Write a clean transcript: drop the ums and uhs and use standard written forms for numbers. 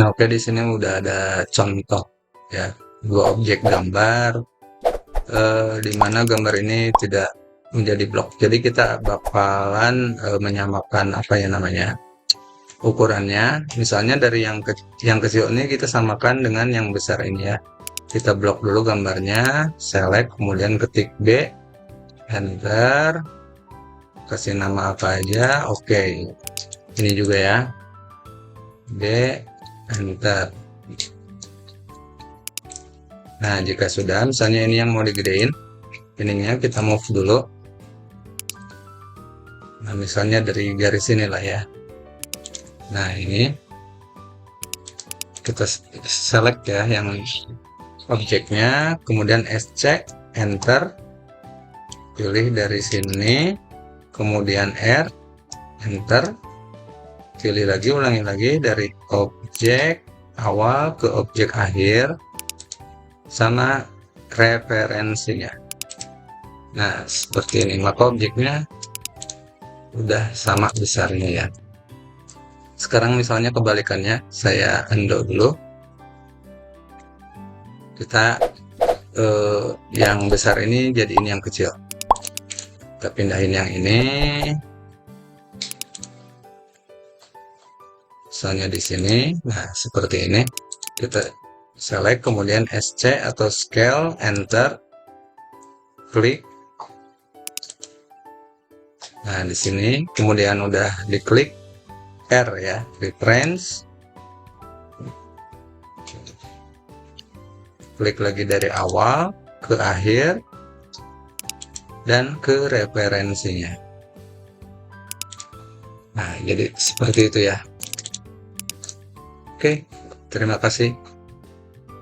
Nah, oke, di sini udah ada contoh ya, dua objek gambar di mana gambar ini tidak menjadi blok. Jadi kita bakalan menyamakan apa ya namanya ukurannya. Misalnya dari yang kecil ini kita samakan dengan yang besar ini ya. Kita blok dulu gambarnya, select, kemudian ketik B, enter, kasih nama apa aja, oke. Ini juga ya, B, enter. Nah, jika sudah, misalnya ini yang mau digedein, ininya kita move dulu. Nah, misalnya dari garis inilah ya. Nah, ini kita select ya yang objeknya, kemudian SC, enter, pilih dari sini, kemudian R, enter, pilih lagi, ulangi lagi dari objek awal ke objek akhir, sama referensinya. Nah, seperti ini, maka objeknya udah sama besarnya ya. Sekarang misalnya kebalikannya, saya undo dulu. Kita yang besar ini jadi ini yang kecil. Kita pindahin yang ini. Misalnya di sini. Nah, seperti ini. Kita select kemudian SC atau scale, enter. Klik. Nah, di sini kemudian udah diklik R ya, reference. Klik lagi dari awal ke akhir dan ke referensinya. Nah, jadi seperti itu ya. Oke, terima kasih.